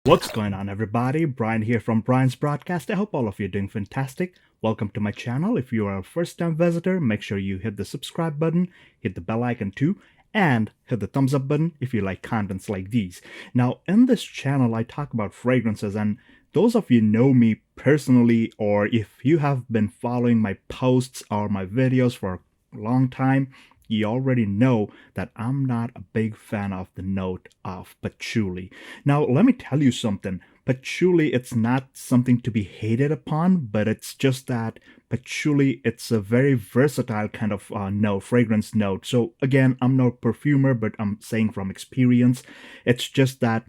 What's going on, everybody? Brian here from Brian's Broadcast. I hope all of you are doing fantastic. Welcome to my channel. If you are a first-time visitor, make sure you hit the subscribe button, hit the bell icon too, and hit the thumbs up button if you like contents like these. Now, in this channel, I talk about fragrances, and those of you know me personally, or if you have been following my posts or my videos for a long time, you already know that I'm not a big fan of the note of patchouli. Now, let me tell you something. Patchouli, it's not something to be hated upon, but it's just that patchouli, it's a very versatile kind of note, fragrance note. So again, I'm no perfumer, but I'm saying from experience, it's just that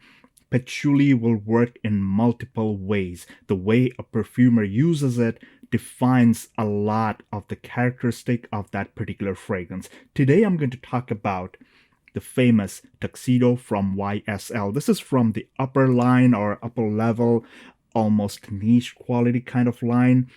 patchouli will work in multiple ways. The way a perfumer uses it defines a lot of the characteristic of that particular fragrance. Today I'm going to talk about the famous Tuxedo from YSL. This is from the upper line or upper level, almost niche quality kind of line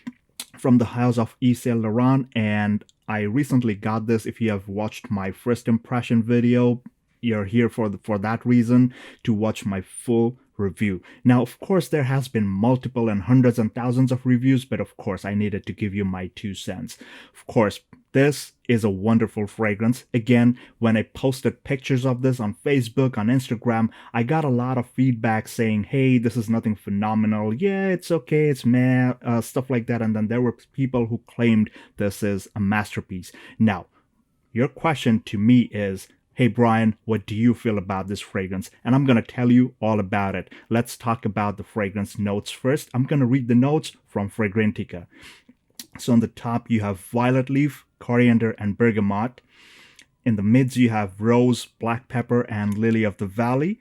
from the house of Yves Saint Laurent, and I recently got this. If you have watched my first impression video, you're here for that reason, to watch my full review. Now, of course, there has been multiple and hundreds and thousands of reviews, but of course, I needed to give you my 2 cents. Of course, this is a wonderful fragrance. Again, when I posted pictures of this on Facebook, on Instagram, I got a lot of feedback saying, hey, this is nothing phenomenal. Yeah, it's okay, it's meh, stuff like that. And then there were people who claimed this is a masterpiece. Now, your question to me is, hey Brian, what do you feel about this fragrance? And I'm going to tell you all about it. Let's talk about the fragrance notes first. I'm going to read the notes from Fragrantica. So on the top, you have violet leaf, coriander, and bergamot. In the mids, you have rose, black pepper, and lily of the valley.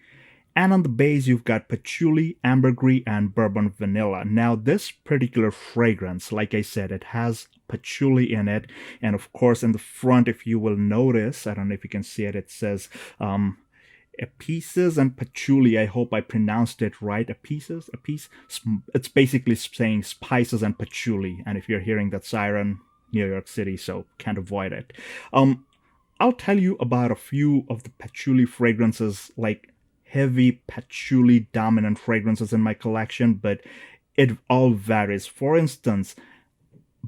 And on the base, you've got patchouli, ambergris, and bourbon vanilla. Now, this particular fragrance, like I said, it has patchouli in it. And of course, in the front, if you will notice, I don't know if you can see it, it says epices and patchouli. I hope I pronounced it right. Epices, epice. It's basically saying spices and patchouli. And if you're hearing that siren, New York City, so can't avoid it. I'll tell you about a few of the patchouli fragrances, like heavy patchouli dominant fragrances in my collection, but it all varies. For instance,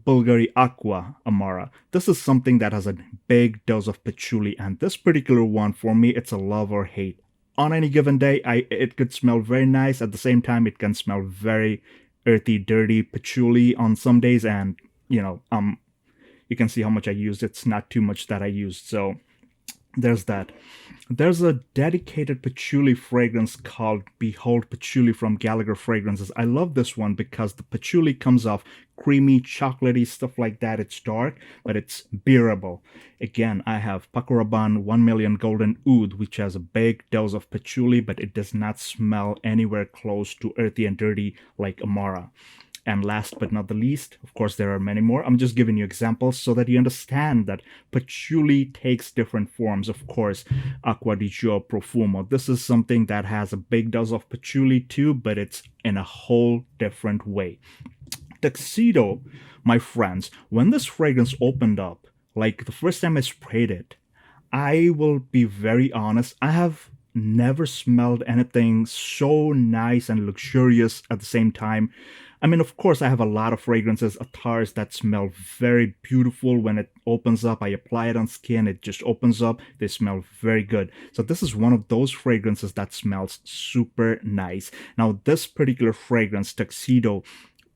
Bulgari Aqua Amara. This is something that has a big dose of patchouli, and this particular one, for me, it's a love or hate. On any given day, it could smell very nice. At the same time, it can smell very earthy, dirty patchouli on some days, and you can see how much I used. It's not too much that I used, so there's that. There's a dedicated patchouli fragrance called Behold Patchouli from Gallagher Fragrances. I love this one because the patchouli comes off creamy, chocolatey, stuff like that. It's dark, but it's bearable. Again, I have Paco Rabanne 1 Million Golden Oud, which has a big dose of patchouli, but it does not smell anywhere close to earthy and dirty like Amara. And last but not the least, of course, there are many more. I'm just giving you examples so that you understand that patchouli takes different forms. Of course, Acqua di Gio Profumo. This is something that has a big dose of patchouli too, but it's in a whole different way. Tuxedo, my friends, when this fragrance opened up, like the first time I sprayed it, I will be very honest, I have never smelled anything so nice and luxurious at the same time. I mean, of course, I have a lot of fragrances, attars that smell very beautiful. When it opens up, I apply it on skin, it just opens up. They smell very good. So this is one of those fragrances that smells super nice. Now, this particular fragrance, Tuxedo,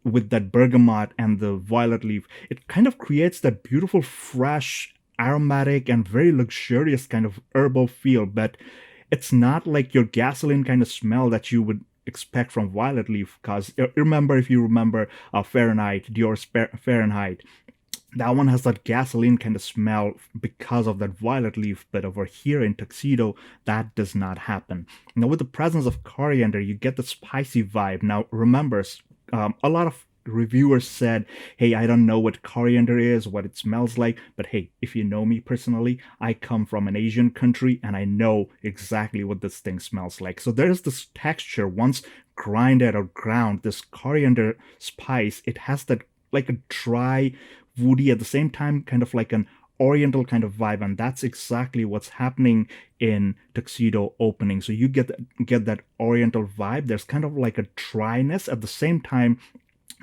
with that bergamot and the violet leaf, it kind of creates that beautiful, fresh, aromatic, and very luxurious kind of herbal feel. But it's not like your gasoline kind of smell that you would expect from violet leaf, because if you remember Fahrenheit, Dior's Fahrenheit, that one has that gasoline kind of smell because of that violet leaf, but over here in Tuxedo, that does not happen. Now, with the presence of coriander, you get the spicy vibe. Now, remember, a lot of reviewers said, hey, I don't know what coriander is, what it smells like, but hey, if you know me personally, I come from an Asian country and I know exactly what this thing smells like. So there's this texture. Once grinded or ground, this coriander spice, it has that like a dry, woody, at the same time kind of like an oriental kind of vibe, and that's exactly what's happening in Tuxedo opening. So you get that oriental vibe. There's kind of like a dryness at the same time.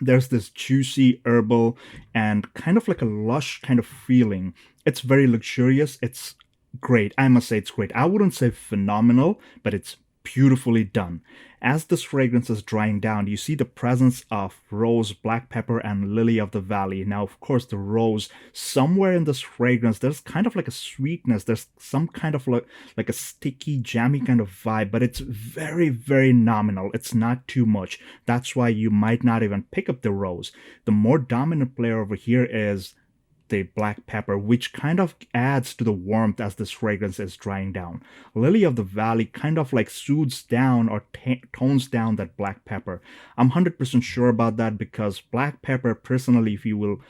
There's this juicy herbal and kind of like a lush kind of feeling. It's very luxurious. It's great. I must say it's great. I wouldn't say phenomenal, but it's beautifully done. As this fragrance is drying down, you see the presence of rose, black pepper, and lily of the valley. Now, of course, the rose, somewhere in this fragrance, there's kind of like a sweetness. There's some kind of like a sticky, jammy kind of vibe, but it's very, very nominal. It's not too much. That's why you might not even pick up the rose. The more dominant player over here is the black pepper, which kind of adds to the warmth as this fragrance is drying down. Lily of the Valley kind of like soothes down or tones down that black pepper. I'm 100% sure about that because black pepper, personally, if you will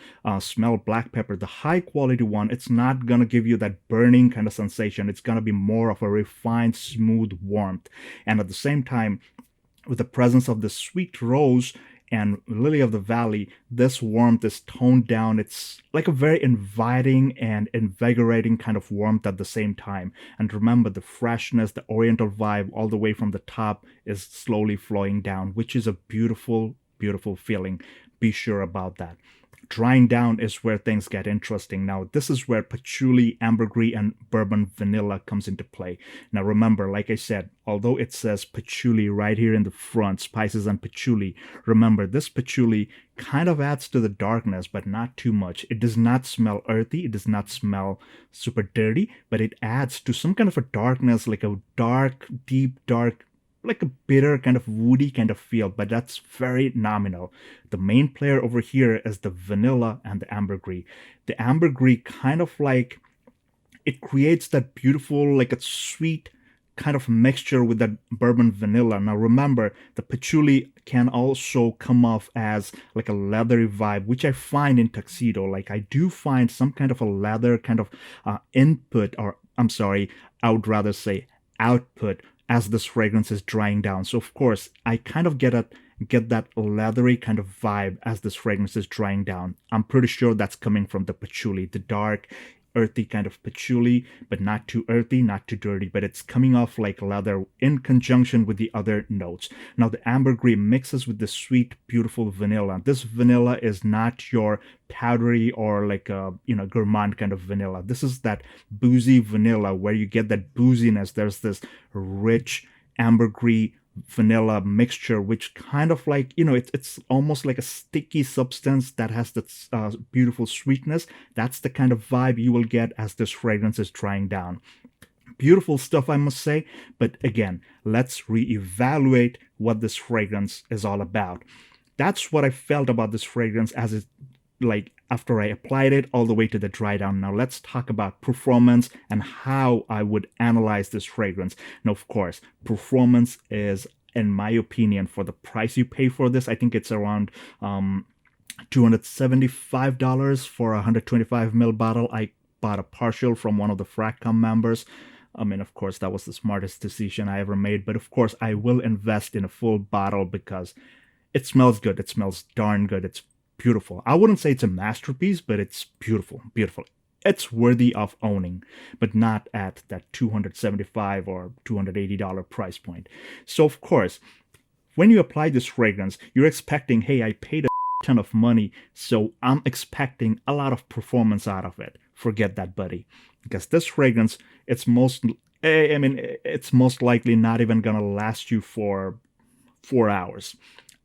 smell black pepper, the high quality one, it's not gonna give you that burning kind of sensation. It's gonna be more of a refined, smooth warmth. And at the same time, with the presence of the sweet rose and lily of the valley, this warmth is toned down. It's like a very inviting and invigorating kind of warmth at the same time. And remember, the freshness, the oriental vibe all the way from the top is slowly flowing down, which is a beautiful, beautiful feeling. Be sure about that. Drying down is where things get interesting. Now, this is where patchouli, ambergris, and bourbon vanilla comes into play. Now, remember, like I said, although it says patchouli right here in the front, spices and patchouli, remember, this patchouli kind of adds to the darkness, but not too much. It does not smell earthy. It does not smell super dirty, but it adds to some kind of a darkness, like a dark, deep, dark, like a bitter kind of woody kind of feel, but that's very nominal. The main player over here is the vanilla and the ambergris. The ambergris kind of like, it creates that beautiful, like a sweet kind of mixture with that bourbon vanilla. Now remember, the patchouli can also come off as like a leathery vibe, which I find in Tuxedo. Like I do find some kind of a leather kind of input, or I'm sorry, I would rather say output, as this fragrance is drying down. So of course, I kind of get that leathery kind of vibe as this fragrance is drying down. I'm pretty sure that's coming from the patchouli, the dark, earthy kind of patchouli, but not too earthy, not too dirty, but it's coming off like leather in conjunction with the other notes. Now the ambergris mixes with the sweet, beautiful vanilla. This vanilla is not your powdery or like a gourmand kind of vanilla. This is that boozy vanilla where you get that booziness. There's this rich ambergris vanilla mixture, which kind of like, it's almost like a sticky substance that has this beautiful sweetness. That's the kind of vibe you will get as this fragrance is drying down. Beautiful stuff, I must say. But again, let's reevaluate what this fragrance is all about. That's what I felt about this fragrance as it, like, after I applied it all the way to the dry down. Now let's talk about performance and how I would analyze this fragrance. Now, of course, performance is, in my opinion, for the price you pay for this, I think it's around $275 for a 125 ml bottle. I bought a partial from one of the fragcomm members. I mean, of course, that was the smartest decision I ever made. But of course, I will invest in a full bottle because it smells good. It smells darn good. It's beautiful. I wouldn't say it's a masterpiece, but it's beautiful, beautiful. It's worthy of owning, but not at that $275 or $280 price point. So of course, when you apply this fragrance, you're expecting, hey, I paid a ton of money, so I'm expecting a lot of performance out of it. Forget that, buddy. Because this fragrance, it's most likely not even gonna last you for 4 hours.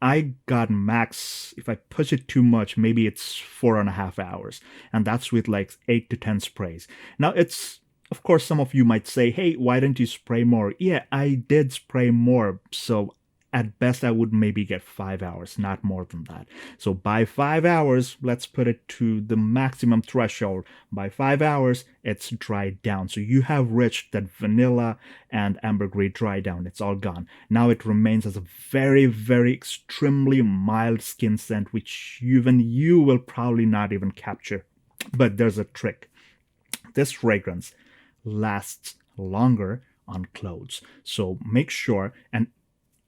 I got max, if I push it too much, maybe it's 4.5 hours. And that's with like 8 to 10 sprays. Now it's, of course, some of you might say, hey, why didn't you spray more? Yeah, I did spray more. So at best, I would maybe get 5 hours, not more than that. So by 5 hours, let's put it to the maximum threshold. By 5 hours, it's dried down. So you have reached that vanilla and ambergris dry down. It's all gone. Now it remains as a very, very extremely mild skin scent, which even you will probably not even capture. But there's a trick. This fragrance lasts longer on clothes. So make sure, and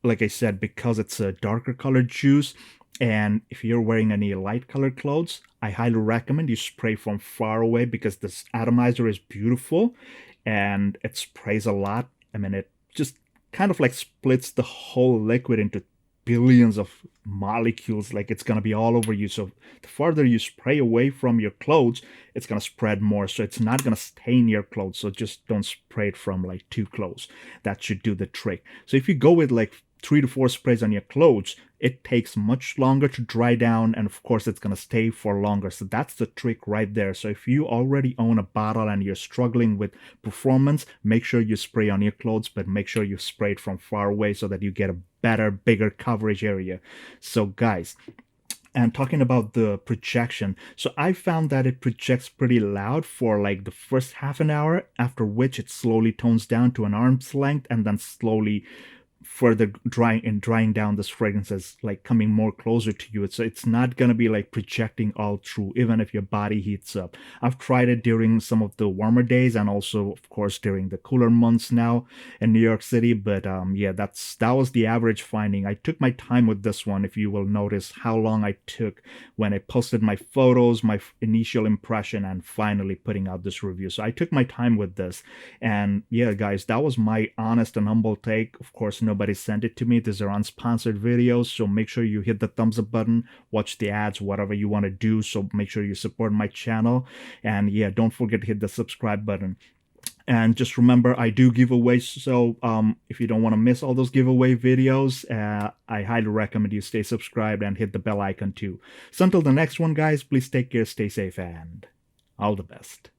like I said, because it's a darker colored juice, And if you're wearing any light colored clothes, I highly recommend you spray from far away because this atomizer is beautiful and it sprays a lot. I mean, it just kind of like splits the whole liquid into billions of molecules, like it's gonna be all over you. So the farther you spray away from your clothes, it's gonna spread more. So it's not gonna stain your clothes. So just don't spray it from like too close. That should do the trick. So if you go with like 3 to 4 sprays on your clothes, it takes much longer to dry down, and of course it's going to stay for longer. So that's the trick right there. So if you already own a bottle and you're struggling with performance, make sure you spray on your clothes, but make sure you spray it from far away so that you get a better, bigger coverage area. So guys, and talking about the projection, so I found that it projects pretty loud for like the first half an hour, after which it slowly tones down to an arm's length and then slowly further drying down this fragrances, like coming more closer to you. It's not gonna be like projecting all through, even if your body heats up. I've tried it during some of the warmer days and also of course during the cooler months now in New York City, but yeah, that was the average finding. I took my time with this one. If you will notice how long I took when I posted my photos, my initial impression, and finally putting out this review. So I took my time with this. And yeah, guys, that was my honest and humble take. Of course, nobody sent it to me. These are unsponsored videos, so make sure you hit the thumbs up button, watch the ads, whatever you want to do. So make sure you support my channel. And yeah, don't forget to hit the subscribe button. And just remember, I do giveaways, so if you don't want to miss all those giveaway videos, I highly recommend you stay subscribed and hit the bell icon too. So until the next one, guys, please take care, stay safe, and all the best.